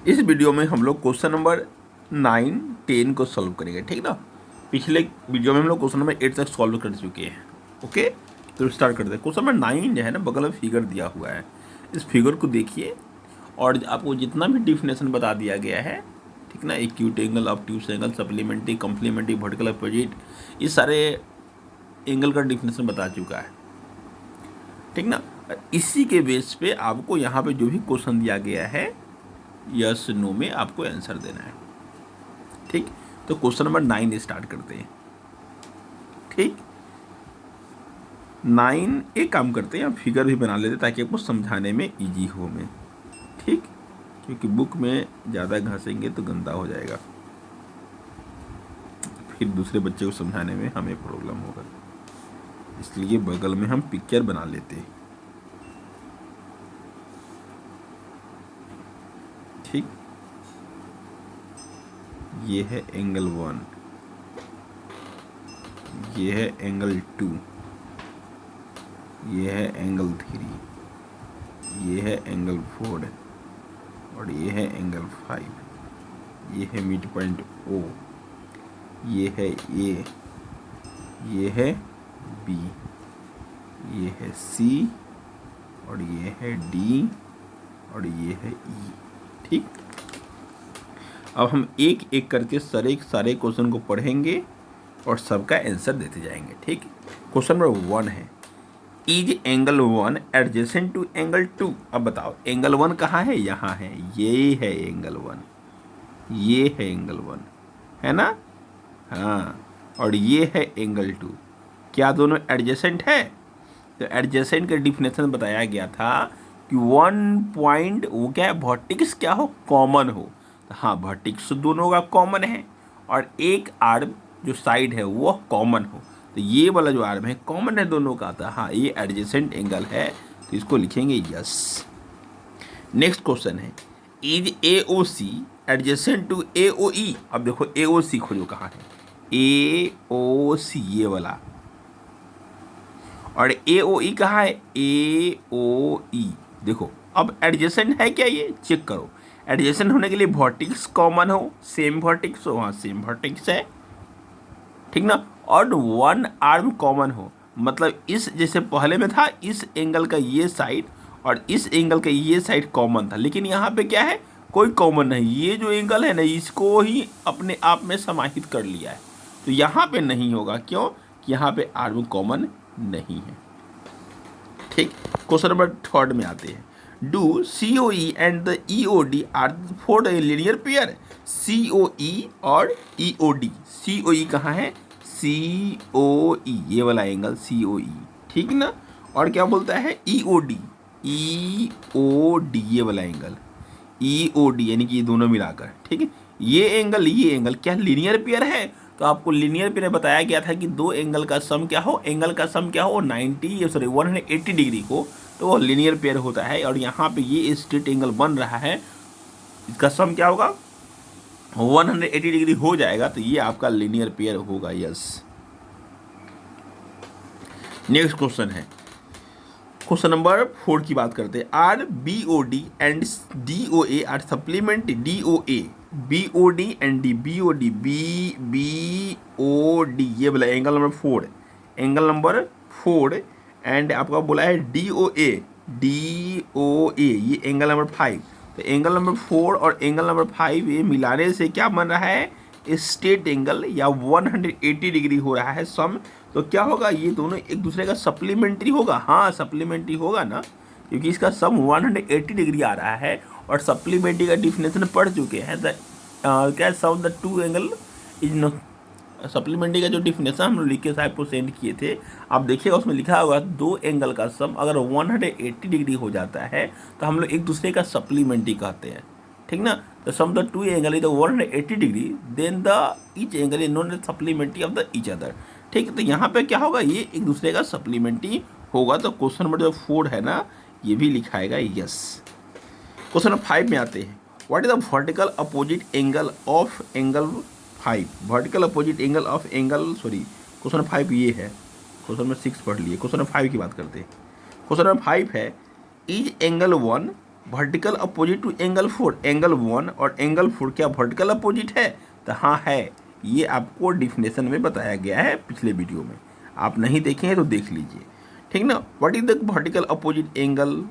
इस वीडियो में हम लोग क्वेश्चन नंबर 9, 10 को सॉल्व करेंगे, ठीक ना। पिछले वीडियो में हम लोग क्वेश्चन नंबर 8 तक सॉल्व कर चुके हैं। ओके, तो स्टार्ट करते हैं। क्वेश्चन नंबर 9 जो है ना, बगल में फिगर दिया हुआ है। इस फिगर को देखिए और आपको जितना भी डिफिनेशन बता दिया गया है, ठीक ना, acute angle, obtuse angle, supplementary, complementary, vertical opposite, ये सारे एंगल का डिफिनेशन बता चुका है, ठीक ना। इसी के बेस पे आपको यहाँ पे जो भी क्वेश्चन दिया गया है, यस नो में आपको आंसर देना है, ठीक। तो क्वेश्चन नंबर 9 स्टार्ट करते हैं, ठीक। 9 एक काम करते हैं, फिगर भी बना लेते ताकि आपको समझाने में इजी हो में, ठीक, क्योंकि बुक में ज़्यादा घसेंगे तो गंदा हो जाएगा, फिर दूसरे बच्चे को समझाने में हमें प्रॉब्लम होगा। इसलिए बगल में हम पिक्चर बना लेते हैं, ठीक। ये है एंगल 1, ये है एंगल 2, ये है एंगल 3, ये है एंगल 4 और ये है एंगल 5। ये है मिड पॉइंट O, ये है A, ये है B, ये है C और ये है D और ये है E, ठीक। अब हम एक एक करके सारे क्वेश्चन को पढ़ेंगे और सबका आंसर देते जाएंगे, ठीक। क्वेश्चन नंबर 1 है, is angle 1 adjacent to angle 2। अब बताओ एंगल 1 कहाँ है, यहाँ है, ये है एंगल 1, ये है एंगल 1, है ना, हाँ, और ये है एंगल 2। क्या दोनों एडजेसेंट है? तो एडजेसेंट का डिफिनेशन बताया गया था कि 1 पॉइंट वो क्या है, वर्टेक्स क्या हो, कॉमन हो। तो हाँ, वर्टेक्स दोनों का कॉमन है और एक आर्म जो साइड है वो कॉमन हो। तो ये वाला जो आर्म है कॉमन है दोनों का, था हाँ, ये एडजेसेंट एंगल है, तो इसको लिखेंगे यस। नेक्स्ट क्वेश्चन है, is AOC adjacent to AOE। अब देखो AOC खोजो कहाँ है, AOC ये वाला, और AOE कहाँ है, AOE। देखो अब एडजेसेंट है क्या, ये चेक करो। एडजेसेंट होने के लिए वर्टेक्स कॉमन हो, सेम वर्टेक्स हो, हाँ सेम वर्टेक्स है, ठीक ना, और 1 आर्म कॉमन हो। मतलब इस जैसे पहले में था, इस एंगल का ये साइड और इस एंगल का ये साइड कॉमन था, लेकिन यहाँ पे क्या है, कोई कॉमन नहीं। ये जो एंगल है ना, इसको ही अपने आप में समाहित कर लिया है, तो यहाँ पे नहीं होगा। क्यों? कि यहाँ पे आर्म कॉमन नहीं है, ठीक। क्वेश्चन नंबर 3 में आते हैं, do COE and the EOD are for linear pair. COE और EOD, COE कहाँ है, COE ये वाला एंगल COE, ठीक ना, और क्या बोलता है EOD, EOD ये वाला एंगल EOD, यानी कि ये दोनों मिलाकर, ठीक है। ये एंगल क्या लीनियर पेयर है? तो आपको लीनियर पेयर में बताया गया था कि दो एंगल का सम क्या हो, 180 डिग्री हो, तो वो लीनियर पेयर होता है। और यहाँ पे ये स्ट्रेट एंगल बन रहा है, इसका सम क्या होगा, 180 डिग्री हो जाएगा, तो ये आपका लीनियर पेयर होगा, यस। नेक्स्ट क्वेश्चन है, क्वेश्चन नंबर 4 की बात करते हैं, are BOD and DOA are supplement DOA, BOD and BOD, BOD ये बोला angle number 4, angle number 4, and आपका बोला है DOA, ये एंगल नंबर 5। तो एंगल नंबर 4 और एंगल नंबर 5 ये मिलाने से क्या बन रहा है, स्ट्रेट एंगल, या 180 डिग्री हो रहा है सम। तो क्या होगा, ये दोनों एक दूसरे का सप्लीमेंट्री होगा, हाँ सप्लीमेंट्री होगा ना, क्योंकि इसका सम 180 डिग्री आ रहा है। और सप्लीमेंट्री का डिफिनेशन पढ़ चुके हैं, क्या sum the two angle is no. Supplementary का जो डिफिनेशन हम लोग लिख के साहब को सेंड किए थे, आप देखिएगा उसमें लिखा होगा दो एंगल का सम अगर 180 डिग्री हो जाता है तो हम लोग एक दूसरे का सप्लीमेंट्री कहते हैं, ठीक ना। तो sum the two angle is 180 degree, then the each angle is known as supplementary of the each other, ठीक है। तो यहाँ पे क्या होगा, ये एक दूसरे का सप्लीमेंट्री होगा। तो क्वेश्चन नंबर जो 4 है ना, ये भी लिखाएगा यस। क्वेश्चन नंबर 5 में आते हैं, what is the vertical opposite angle of angle 5, vertical opposite angle of angle, sorry question number 5 ये है, क्वेश्चन नंबर 6 पढ़ लिए, क्वेश्चन नंबर 5 की बात करते हैं। क्वेश्चन नंबर 5 है, is angle 1 vertical opposite to angle 4, angle 1 और एंगल 4 क्या वर्टिकल अपोजिट है? तो हाँ है, ये आपको डिफिनेशन में बताया गया है पिछले वीडियो में, आप नहीं देखे हैं तो देख लीजिए, ठीक ना। What is the vertical opposite angle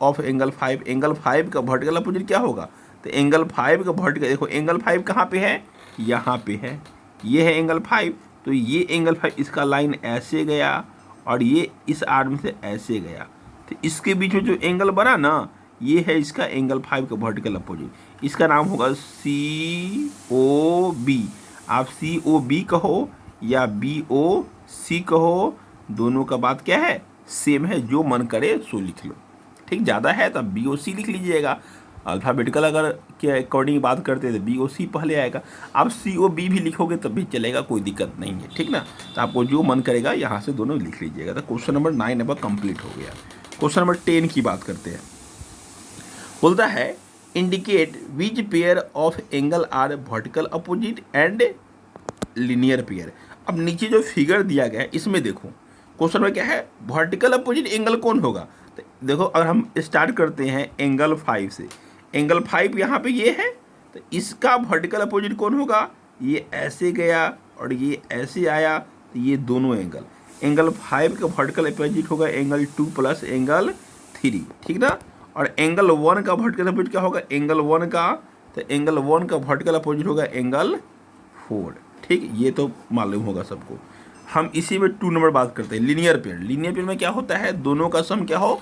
of angle 5? Angle 5 का वर्टिकल अपोजिट क्या होगा? तो एंगल 5 का वर्टिकल, देखो एंगल 5 कहाँ पे है? यहाँ पे है, ये है एंगल 5, तो ये एंगल 5 इसका लाइन ऐसे गया और ये इस आर्म से ऐसे गया, तो इसके बीच में जो एंगल बना ना, ये है इसका एंगल 5 का वर्टिकल अपोजिट। इसका नाम होगा COB। आप COB कहो या BOC कहो, दोनों का बात क्या है? सेम है, जो मन करे सो लिख लो, ठीक। ज़्यादा है तो BOC लिख लीजिएगा, अल्फ़ाबेटिकल अगर के अकॉर्डिंग बात करते हैं तो BOC पहले आएगा। आप COB भी लिखोगे तब भी चलेगा, कोई दिक्कत नहीं है, ठीक ना। तो आपको जो मन करेगा यहाँ से दोनों लिख लीजिएगा। तो क्वेश्चन नंबर 9 अब कंप्लीट हो गया। क्वेश्चन नंबर 10 की बात करते हैं। बोलता है indicate which pair of angle are vertical opposite and linear pair. अब नीचे जो फिगर दिया गया है इसमें देखो, क्वेश्चन में क्या है? वर्टिकल अपोजिट एंगल कौन होगा? तो देखो, अगर हम स्टार्ट करते हैं एंगल 5 से, एंगल 5 यहाँ पे ये है, तो इसका वर्टिकल अपोजिट कौन होगा? ये ऐसे गया और ये ऐसे आया, तो ये दोनों एंगल 5 का वर्टिकल अपोजिट होगा एंगल 2 प्लस एंगल 3, ठीक ना। और एंगल 1 का वर्टिकल अपोजिट क्या होगा? एंगल 1 का, तो एंगल 1 का वर्टिकल अपोजिट होगा एंगल 4, ठीक। ये तो मालूम होगा सबको। हम इसी में 2 नंबर बात करते हैं, लीनियर पेयर। लीनियर पेयर में क्या होता है? दोनों का सम क्या हो?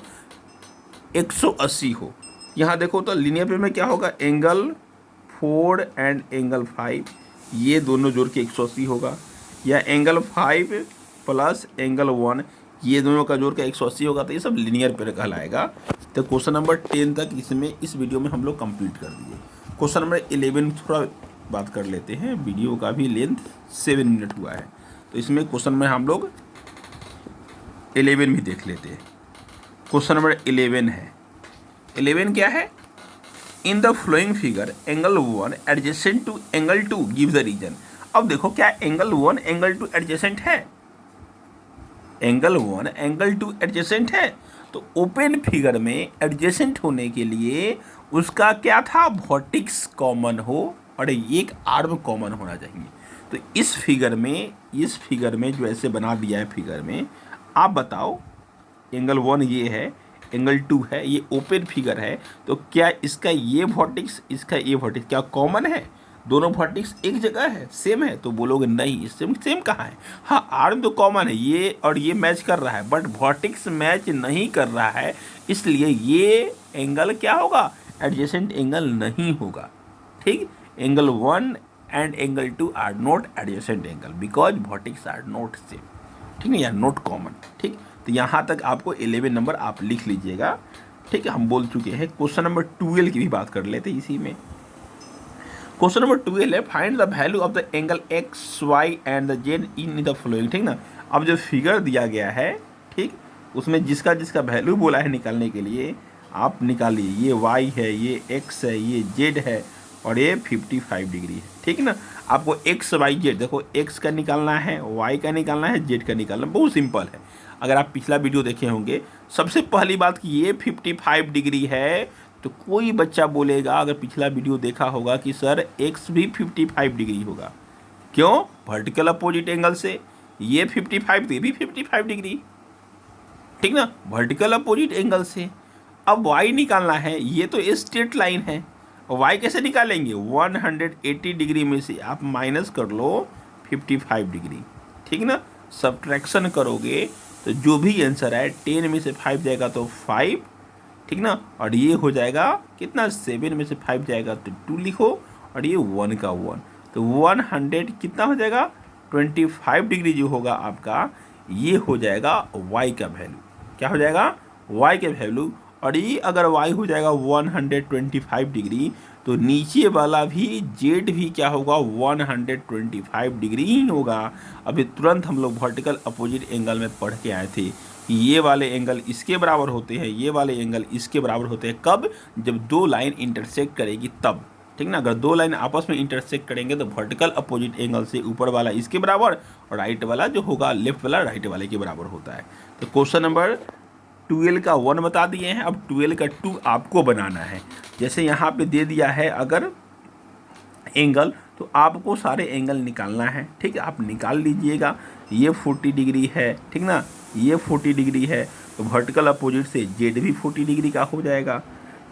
180 हो। यहाँ देखो तो लीनियर पेयर में क्या होगा? एंगल 4 एंड एंगल 5, ये दोनों जोड़ के 180 होगा, या एंगल 5 प्लस एंगल 1, ये दोनों का जोड़ के 180 होगा। तो ये सब लीनियर पेयर कहलाएगा। तो क्वेश्चन नंबर 10 तक इसमें इस वीडियो में हम लोग कंप्लीट कर दिए। क्वेश्चन नंबर 11 थोड़ा बात कर लेते हैं, वीडियो का भी लेंथ 7 मिनट हुआ है, तो इसमें क्वेश्चन में हम लोग 11 भी देख लेते हैं। क्वेश्चन नंबर 11 है, 11 क्या है? In the following figure angle 1 adjacent to angle 2 give the reason. अब देखो, क्या एंगल 1 एंगल 2 एडजेसेंट है? एंगल 1 एंगल 2 एडजेसेंट है, तो ओपन फिगर में एडजेसेंट होने के लिए उसका क्या था? वर्टेक्स कॉमन हो और एक आर्म कॉमन होना चाहिए। तो इस फिगर में जो ऐसे बना दिया है फिगर में, आप बताओ, एंगल 1 ये है, एंगल 2 है, ये ओपन फिगर है, तो क्या इसका ये वर्टेक्स, इसका ये वर्टेक्स क्या कॉमन है? दोनों वर्टेक्स एक जगह है, सेम है? तो बोलोगे नहीं, सेम कहाँ है? हाँ, आर्म तो कॉमन है, ये और ये मैच कर रहा है, बट वर्टेक्स मैच नहीं कर रहा है, इसलिए ये एंगल क्या होगा? एडजेसेंट एंगल नहीं होगा, ठीक। Angle 1 and angle 2 are not adjacent angle because vertex are not same, ठीक है, या नॉट कॉमन, ठीक। तो यहाँ तक आपको 11 नंबर आप लिख लीजिएगा, ठीक है। हम बोल चुके हैं। क्वेश्चन नंबर 12 की भी बात कर लेते हैं इसी में। क्वेश्चन नंबर 12 है, find the value of the angle x y and the z in the following, ठीक ना। अब जो फिगर दिया गया है, ठीक, उसमें जिसका जिसका वैल्यू बोला है निकालने के लिए, आप निकालिए। ये वाई है, ये एक्स है, ये जेड है और ये 55 डिग्री है, ठीक है ना। आपको एक्स वाई जेड, देखो एक्स का निकालना है, वाई का निकालना है, जेड का निकालना है, बहुत सिंपल है। अगर आप पिछला वीडियो देखे होंगे, सबसे पहली बात कि ये 55 डिग्री है, तो कोई बच्चा बोलेगा अगर पिछला वीडियो देखा होगा कि सर एक्स भी 55 डिग्री होगा, क्यों? वर्टिकल अपोजिट एंगल से, ये 55 तो ये भी 55 डिग्री, ठीक ना, वर्टिकल अपोजिट एंगल से। अब वाई निकालना है, ये तो स्ट्रेट लाइन है, वाई कैसे निकालेंगे? 180 डिग्री में से आप माइनस कर लो 55 डिग्री, ठीक ना। सब्ट्रैक्शन करोगे तो जो भी आंसर है 10 में से 5 जाएगा तो 5, ठीक ना, और ये हो जाएगा कितना? 7 में से 5 जाएगा तो 2 लिखो, और ये 1 का 1, तो 100 कितना हो जाएगा? 25 डिग्री जो होगा आपका, ये हो जाएगा वाई का वैल्यू। क्या हो जाएगा? वाई के वैल्यू। और ये अगर वाई हो जाएगा 125 डिग्री, तो नीचे वाला भी जेड भी क्या होगा? 125 डिग्री ही होगा। अभी तुरंत हम लोग वर्टिकल अपोजिट एंगल में पढ़ के आए थे कि ये वाले एंगल इसके बराबर होते हैं, ये वाले एंगल इसके बराबर होते हैं। कब? जब दो लाइन इंटरसेक्ट करेगी तब, ठीक ना। अगर दो लाइन आपस में इंटरसेक्ट करेंगे तो वर्टिकल अपोजिट एंगल से ऊपर वाला इसके बराबर और राइट वाला जो होगा, लेफ्ट वाला राइट वाले के बराबर होता है। तो क्वेश्चन नंबर 12 का 1 बता दिए हैं, अब 12 का 2 आपको बनाना है। जैसे यहाँ पे दे दिया है अगर एंगल, तो आपको सारे एंगल निकालना है, ठीक है। आप निकाल लीजिएगा। ये 40 डिग्री है, ठीक ना, ये 40 डिग्री है, तो वर्टिकल अपोजिट से जेड भी 40 डिग्री का हो जाएगा,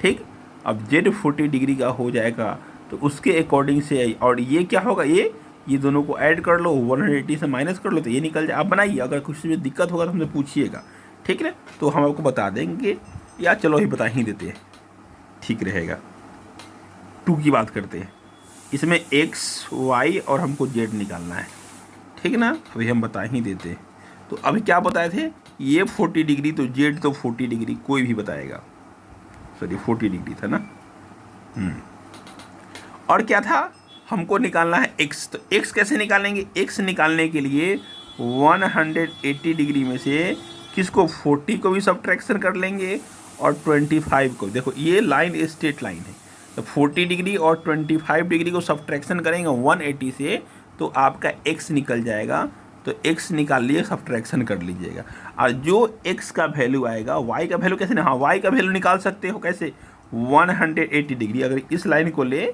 ठीक। अब जेड 40 डिग्री का हो जाएगा तो उसके अकॉर्डिंग से, और ये क्या होगा, ये दोनों को ऐड कर लो, 180 से माइनस कर लो तो ये निकल जाए। आप बनाइए, अगर कुछ भी दिक्कत होगा तो हमसे पूछिएगा, ठीक है, तो हम आपको बता देंगे, या चलो ही बता ही देते हैं, ठीक रहेगा। 2 की बात करते हैं, इसमें x y और हमको z निकालना है, ठीक ना, अभी हम बता ही देते हैं। तो अभी क्या बताए थे, ये 40 डिग्री तो z तो 40 डिग्री कोई भी बताएगा, सॉरी 40 डिग्री था ना। और क्या था, हमको निकालना है x, तो x कैसे निकालेंगे, x निकालने के लिए 180 डिग्री में से किसको, 40 को भी सब्ट्रैक्शन कर लेंगे और 25 को। देखो ये लाइन स्ट्रेट लाइन है, तो 40 डिग्री और 25 डिग्री को सब्ट्रैक्शन करेंगे 180 से, तो आपका x निकल जाएगा। तो x निकाल लिए, सब्ट्रैक्शन कर लीजिएगा, और जो x का वैल्यू आएगा, y का वैल्यू कैसे, हाँ y का वैल्यू निकाल सकते हो कैसे, 180 डिग्री अगर इस लाइन को ले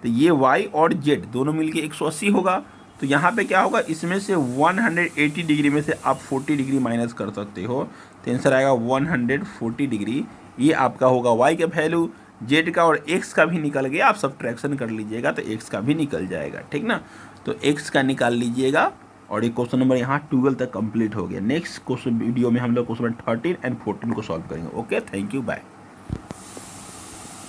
तो ये y और z दोनों मिलके 180 होगा। तो यहाँ पे क्या होगा, इसमें से 180 डिग्री में से आप 40 डिग्री माइनस कर सकते हो, तो आंसर आएगा 140 डिग्री। ये आपका होगा y का वैल्यू, z का और x का भी निकल गया, आप सब्ट्रैक्शन कर लीजिएगा तो x का भी निकल जाएगा, ठीक ना। तो x का निकाल लीजिएगा, और ये क्वेश्चन नंबर यहाँ 12 तक कंप्लीट हो गया। नेक्स्ट क्वेश्चन वीडियो में हम लोग क्वेश्चन नंबर 13 एंड 14 को सॉल्व करेंगे। Okay, thank you, bye.